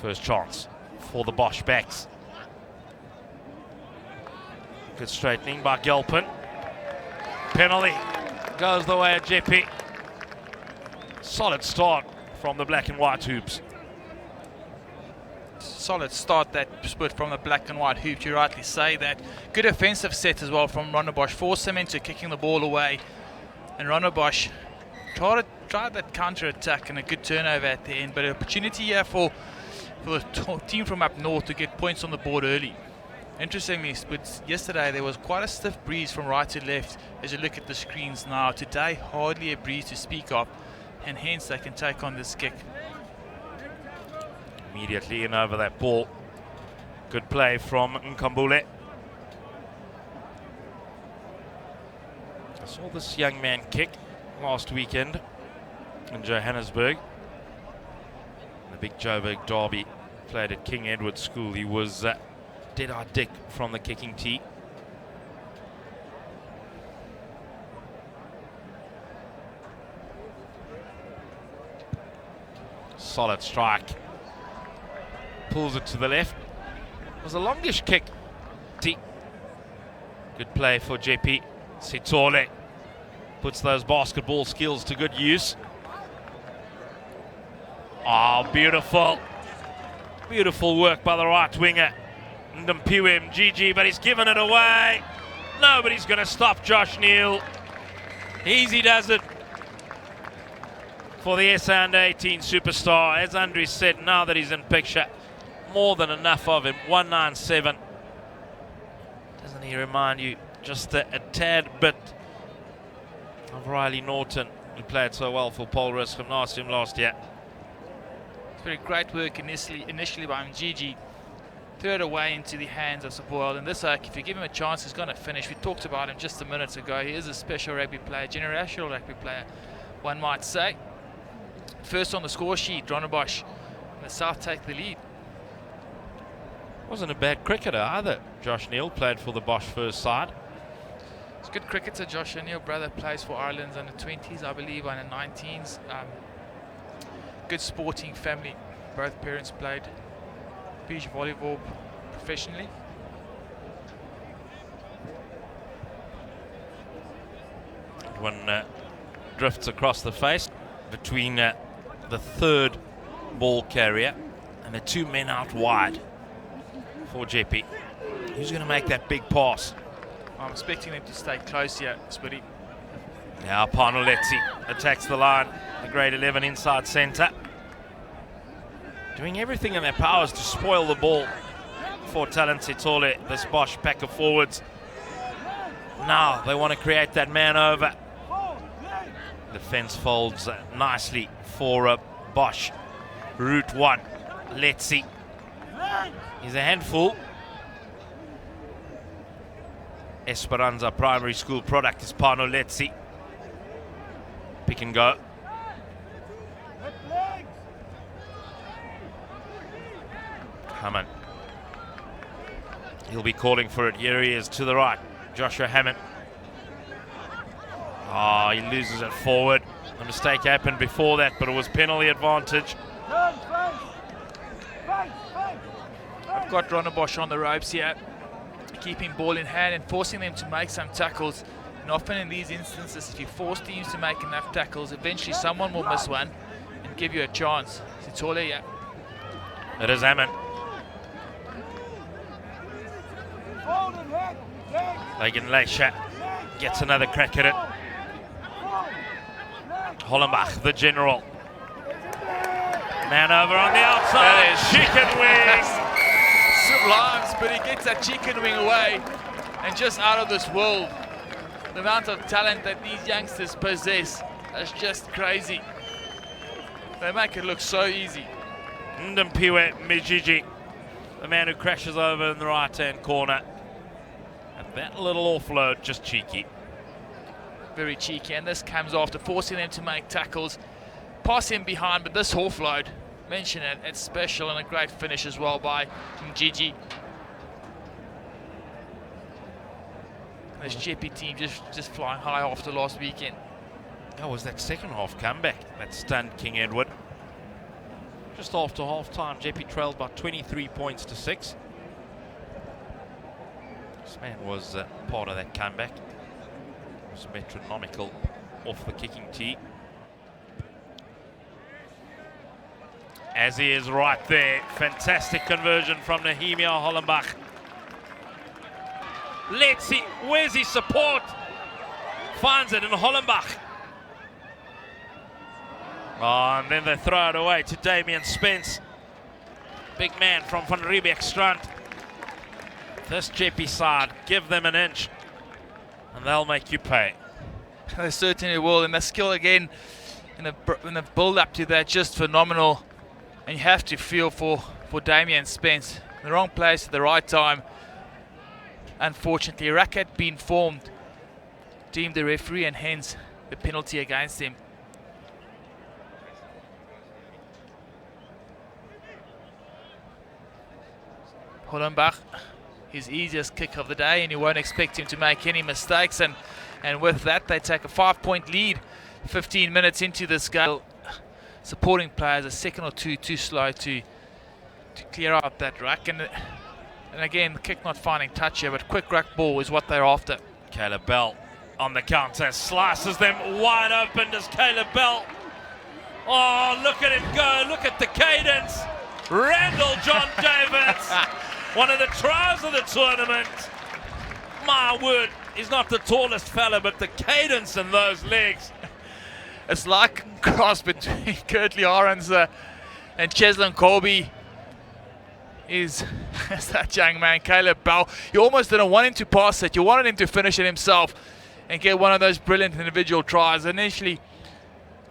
First chance for the Bosch backs. Good straightening by Gilpin. Penalty goes the way of Jeppe. Solid start from the black and white hoops. Solid start that split from the black and white hoops, you rightly say that. Good offensive set as well from Rondebosch, forced him into kicking the ball away. And Rondebosch tried that counter-attack and a good turnover at the end, but an opportunity here for the team from up north to get points on the board early. Interestingly, yesterday there was quite a stiff breeze from right to left as you look at the screens now. Today, hardly a breeze to speak of, and hence they can take on this kick. Immediately in over that ball. Good play from Nkambule. I saw this young man kick last weekend in Johannesburg. The big Joburg derby, played at King Edward School. He was dead-eye dick from the kicking tee. Solid strike. Pulls it to the left. It was a longish kick. Good play for Jeppe. Sitole puts those basketball skills to good use. Oh, beautiful. Beautiful work by the right winger. Ndampiwe Mjiji, but he's given it away. Nobody's going to stop Josh Neal. Easy does it for the SA Under 18 superstar. As Andres said, now that he's in picture, more than enough of him. 197. Doesn't he remind you just a tad bit of Riley Norton, who played so well for Paul Risk Gymnasium last year? It's very great work initially by Mjiji. Threw it away into the hands of Spoiled, and this if you give him a chance, he's going to finish. We talked about him just a minute ago. He is a special rugby player, generational rugby player, one might say. First on the score sheet, Rondebosch and the South take the lead. Wasn't a bad cricketer either. Josh Neal played for the Bosch first side. He's a good cricketer. Josh Neal, brother, plays for Ireland's under 20s, I believe, under 19s. Good sporting family. Both parents played beach volleyball professionally. One drifts across the face between the third ball carrier and the two men out wide for Jeppe. Who's going to make that big pass? I'm expecting them to stay close here, Spitty. Now Panoletsi attacks the line, the grade 11 inside centre. Doing everything in their powers to spoil the ball for Talent Sitole, this Bosch pack of forwards. Now they want to create that man over. The fence folds nicely for Bosch. Route 1, Letzi. He's a handful. Esperanza Primary School product is Pano Letzi. Pick and go. Hammond. He'll be calling for it. Here he is to the right. Joshua Hammond. Oh, he loses it forward. A mistake happened before that, but it was penalty advantage. I've got Rondebosch on the ropes here, keeping ball in hand and forcing them to make some tackles. And often in these instances, if you force teams to make enough tackles, eventually someone will miss one and give you a chance. Sitole here. It is Hammond. Lagan Leisha gets another crack at it. Hollenbach, the general. Man over on the outside. Chicken wings. Sublime, but he gets that chicken wing away and just out of this world. The amount of talent that these youngsters possess is just crazy. They make it look so easy. Ndampiwe Mjiji, the man who crashes over in the right-hand corner. And that little offload, just cheeky. Very cheeky, and this comes after forcing them to make tackles. Pass him behind, but this offload, mention it, it's special and a great finish as well by Mjiji. This Jeppe team just flying high after last weekend. That was that second half comeback that stunned King Edward. Just after half-time, Jeppe trailed by 23 points to 6. This man was part of that comeback. It was metronomical off the kicking tee. As he is right there, fantastic conversion from Nehemiah Hollenbach. Let's see, where's his support? Finds it in Hollenbach. Oh, and then they throw it away to Damian Spence. Big man from Van Riebeekstrand. This Jeppe side, give them an inch and they'll make you pay. They certainly will, and the skill again in the build-up to that, just phenomenal. And you have to feel for Damian Spence. In the wrong place at the right time. Unfortunately, a rack had been formed, deemed the referee, and hence the penalty against him. Hollenbach, his easiest kick of the day, and you won't expect him to make any mistakes. And with that, they take a 5-point lead 15 minutes into this game. Supporting players a second or two too slow to clear out that ruck. And again, the kick not finding touch here, but quick ruck ball is what they're after. Caleb Bell on the counter, slices them wide open. Does Caleb Bell? Oh, look at him go. Look at the cadence. Randall John Davids. One of the tries of the tournament. My word, he's not the tallest fella, but the cadence in those legs. It's like a cross between Kurtley Arons and Cheslin Colby is that young man, Caleb Bell. You almost didn't want him to pass it. You wanted him to finish it himself and get one of those brilliant individual tries. Initially,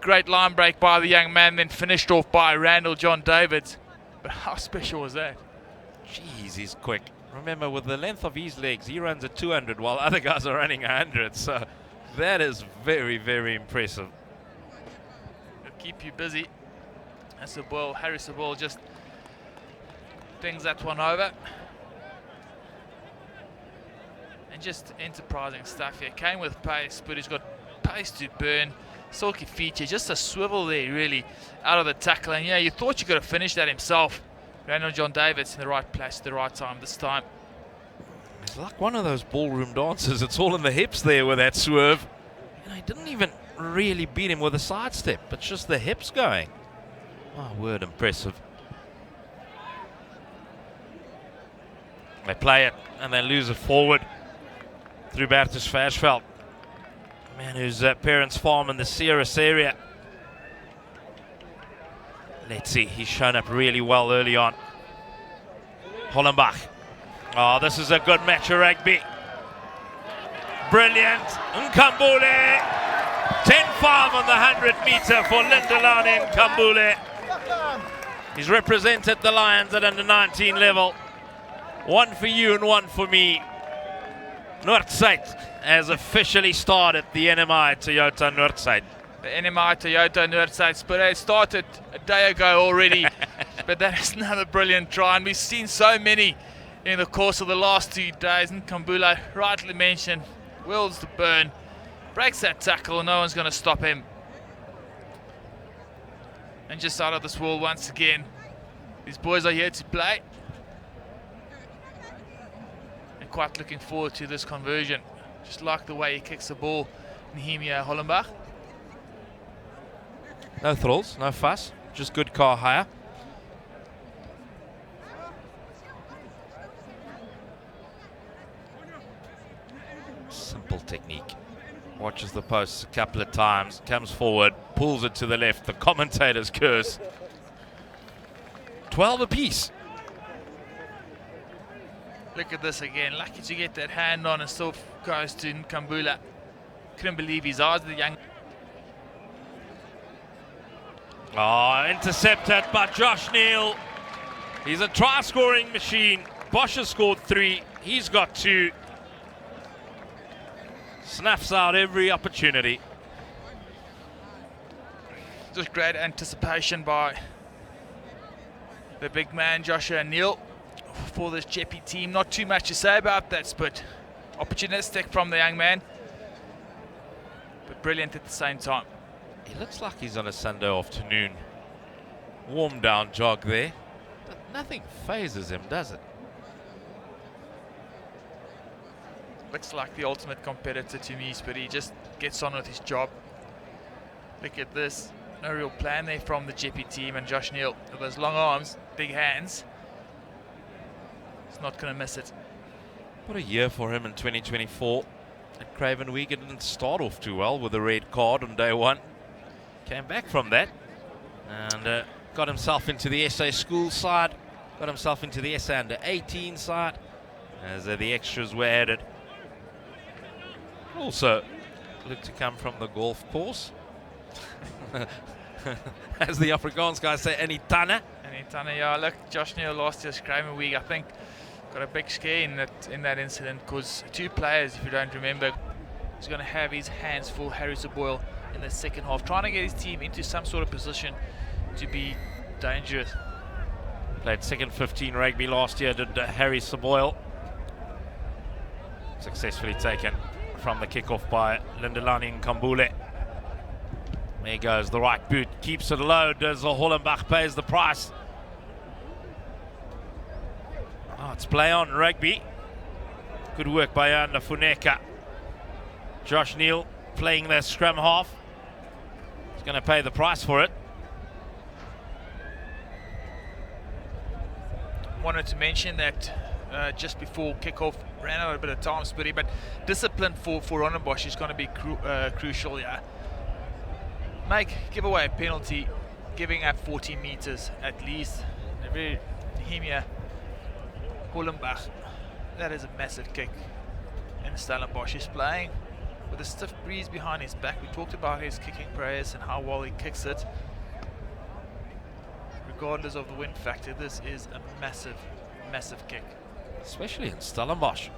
great line break by the young man, then finished off by Randall John Davids. But how special was that? Jeez, he's quick. Remember, with the length of his legs, he runs at 200 while other guys are running 100. So that is very, very impressive. It'll keep you busy. That's the ball. Harris the ball just things that one over. And just enterprising stuff here. Came with pace, but he's got pace to burn. Silky feature, just a swivel there really out of the tackle. And yeah, you thought you could have finished that himself. Randall John Davids in the right place at the right time this time. It's like one of those ballroom dances. It's all in the hips there with that swerve. You know, he didn't even really beat him with a sidestep. It's just the hips going. Oh, word, impressive. They play it and they lose it forward through Bertus Versveld. Man whose parents farm in the Ceres area. Let's see, he's shown up really well early on. Hollenbach. Oh, this is a good match of rugby. Brilliant. Nkambule. 10-5 on the 100 meter for Lindelane Nkambule. He's represented the Lions at under 19 level. One for you and one for me. Noord Suid has officially started the NMI Toyota Noord Suid. The NMI Toyota Noord Suid Spirit started a day ago already, but that is another brilliant try, and we've seen so many in the course of the last 2 days. And Nkambule, rightly mentioned, wills to burn, breaks that tackle, no one's going to stop him. And just out of this world once again, these boys are here to play. And quite looking forward to this conversion. Just like the way he kicks the ball, Nehemiah Hollenbach. No thrills, no fuss, just good car hire. Simple technique. Watches the posts a couple of times, comes forward, pulls it to the left. The commentator's curse. 12 apiece. Look at this again. Lucky to get that hand on and still goes to Nkambule. Couldn't believe his eyes, the young. Oh, intercepted by Josh Neal. He's a try-scoring machine. Bosch has scored 3. He's got 2. Snuffs out every opportunity. Just great anticipation by the big man, Joshua Neal, for this Jeppe team. Not too much to say about that, but opportunistic from the young man, but brilliant at the same time. He looks like he's on a Sunday afternoon. warm down jog there. Nothing phases him, does it? Looks like the ultimate competitor to me, but he just gets on with his job. Look at this. No real plan there from the Jeppe team, and Josh Neal with those long arms, big hands. He's not going to miss it. What a year for him in 2024. At Craven Week, it didn't start off too well with a red card on day one. Came back from that and got himself into the SA school side, got himself into the SA under 18 side as the extras were added. Also looked to come from the golf course. As the Afrikaans guys say, any tanne. Yeah, look, Josh Neal last year's Craven Week, I think, got a big scare in that incident, because two players, if you don't remember, he's going to have his hands full, Harry Boyle, in the second half, trying to get his team into some sort of position to be dangerous. Played second 15 rugby last year, did Harry Boyle. Successfully taken from the kickoff by Lindelani Nkambule. There goes the right boot, keeps it low, does Hollenbach, pays the price. Oh, it's play on rugby. Good work by Anna Funeka. Josh Neal playing their scrum half. He's going to pay the price for it. Wanted to mention that just before kickoff, ran out a bit of time, Spitty, but discipline for Rondebosch is going to be crucial. Yeah, give away a penalty, giving up 40 meters at least. Nehemia Hollenbach, that is a massive kick. And Stellenbosch is playing with a stiff breeze behind his back. We talked about his kicking prowess and how well he kicks it. Regardless of the wind factor, this is a massive, massive kick. Especially in Stellenbosch.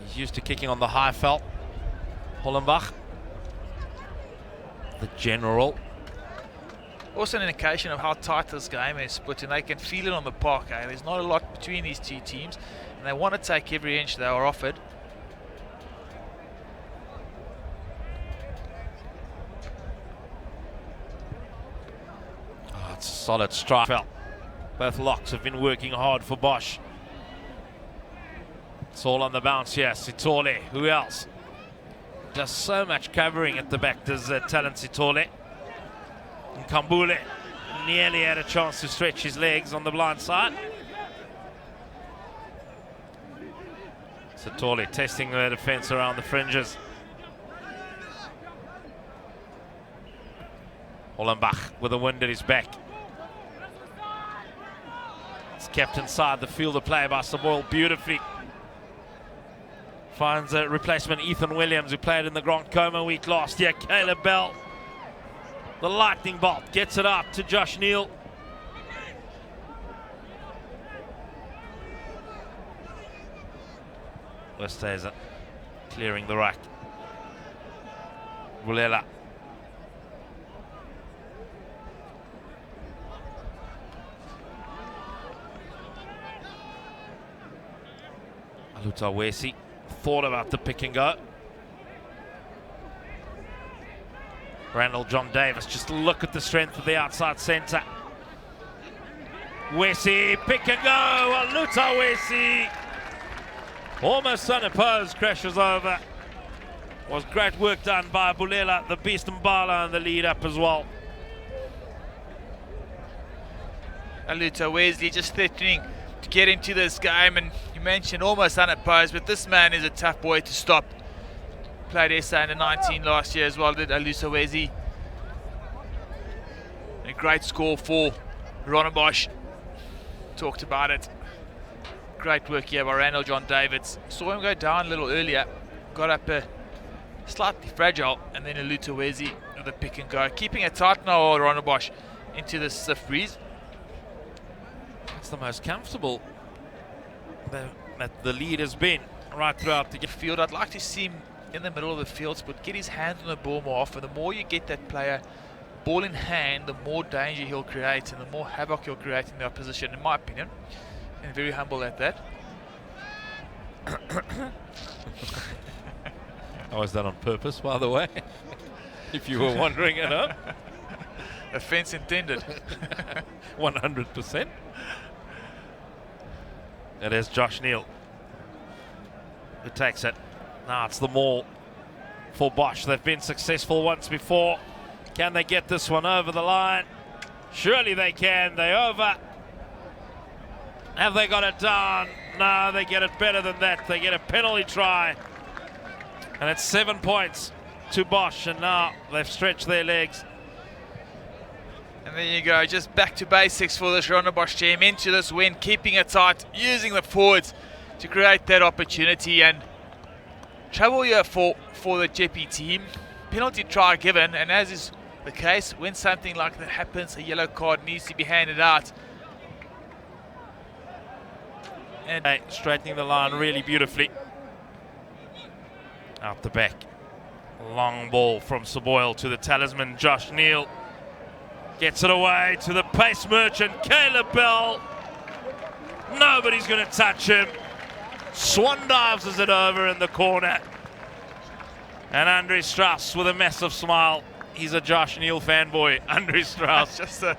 He's used to kicking on the high felt. Hollenbach, the general. Also an indication of how tight this game is split, and they can feel it on the park. There's not a lot between these two teams, and they want to take every inch they are offered. Oh, it's a solid strike. Both locks have been working hard for Bosch. It's all on the bounce here. Sitole, who else? Does so much covering at the back, does Talent Sitole. Nkambule nearly had a chance to stretch his legs on the blind side. Sitole testing the defense around the fringes. Hollenbach with the wind at his back. It's kept inside the field of play by Boyle beautifully. Finds a replacement, Ethan Williams, who played in the Grand Coma week last year. Caleb Bell, the lightning bolt, gets it up to Josh Neal. Westhazer clearing the rack. Vulela. Alutawesi thought about the pick and go. Randall John Davis, just look at the strength of the outside centre. Wesi, pick and go, Alutawesi. Almost unopposed, crashes over. Was great work done by Bulela, the beast Mbala, and the lead up as well. Alutawesi just threatening to get into this game, and you mentioned almost unopposed, but this man is a tough boy to stop. Played SA under 19 last year as well, did Alutawesi. A great score for Rondebosch. Talked about it. Great work here by Randall John Davids. Saw him go down a little earlier, got up slightly fragile, and then Alutawesi with a pick and go. Keeping it tight now, Rondebosch, into the stiff breeze. It's the most comfortable that the lead has been right throughout the field. I'd like to see him in the middle of the field, but get his hands on the ball more often. The more you get that player ball in hand, the more danger he'll create and the more havoc he'll create in the opposition, in my opinion. And very humble at that. I was done on purpose, by the way, if you were wondering it up. Offense intended. 100%. It is Josh Neal who takes it. Now it's the maul for Bosch. They've been successful once before. Can they get this one over the line? Surely they can. They over. Have they got it down? No, they get it better than that. They get a penalty try. And it's 7 points to Bosch. And now they've stretched their legs. And there you go, just back to basics for this Rondebosch team, into this win, keeping it tight, using the forwards to create that opportunity, and trouble here for the Jeppe team. Penalty try given, and as is the case, when something like that happens, a yellow card needs to be handed out. And straightening the line really beautifully. Out the back. Long ball from Schoolboy to the talisman, Josh Neal. Gets it away to the pace merchant, Caleb Bell. Nobody's going to touch him. Swan dives as it over in the corner. And Andre Strauss with a massive smile. He's a Josh Neal fanboy, Andre Strauss. Just a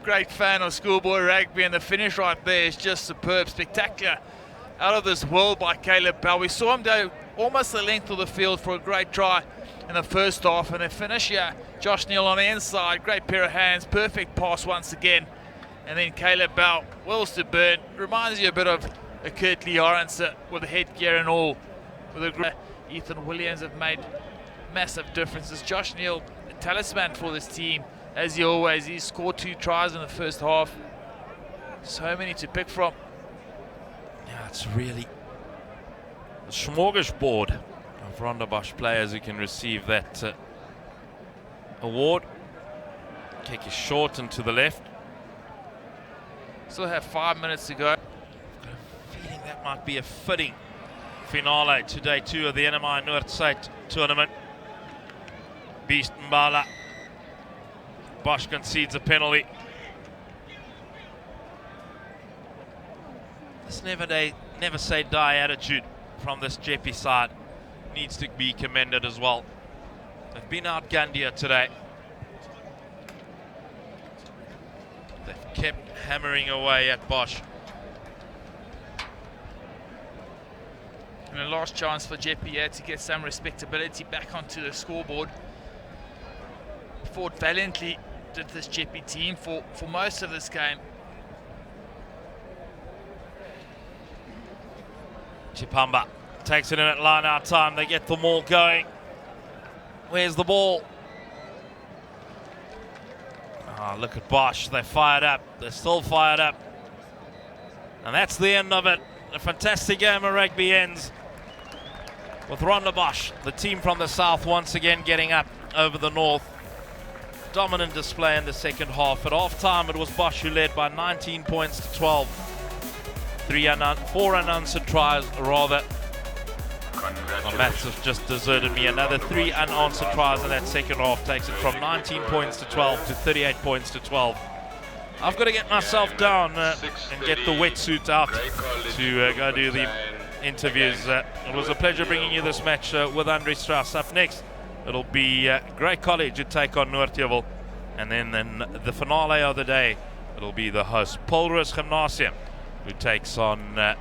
great fan of Schoolboy rugby, and the finish right there is just superb, spectacular. Out of this world by Caleb Bell. We saw him go almost the length of the field for a great try in the first half, and then finish here. Josh Neal on the inside, great pair of hands, perfect pass once again. And then Caleb Bell, wills to burn, reminds you a bit of a Kurt Lee Lawrence with the headgear and all. With a Ethan Williams have made massive differences. Josh Neal, a talisman for this team, as he always is. Scored 2 tries in the first half. So many to pick from. Yeah, it's really a smorgasbord of Rondebosch players who can receive that award. Kick is short and to the left. Still have 5 minutes to go. I've got a feeling that might be a fitting finale to day 2 of the NMI Noord Suid Tournament. Beast Mbala. Bosch concedes a penalty. This never say die attitude from this Jeppe side needs to be commended as well. They've been outgunned here today. They've kept hammering away at Bosch. And a last chance for Jeppe here to get some respectability back onto the scoreboard. Fought valiantly, did this Jeppe team for most of this game. Chipamba takes it in at line out time. They get the maul going. Where's the ball? Oh, look at Bosch. They're fired up. They're still fired up. And that's the end of it. A fantastic game of rugby ends with Rondebosch, the team from the south, once again getting up over the north. Dominant display in the second half. At half time, it was Bosch who led by 19 points to 12. 4 unanswered tries, rather. Well, Maths has just deserted me. Another 3 unanswered tries in that second half takes it from 19 points to 12 to 38 points to 12. I've got to get myself down and get the wetsuit out to go do the interviews. It was a pleasure bringing you this match with Andre Strauss. Up next, it'll be Grey College who take on Noordheuvel. And then in the finale of the day, it'll be the host, Polrus Gymnasium, who takes on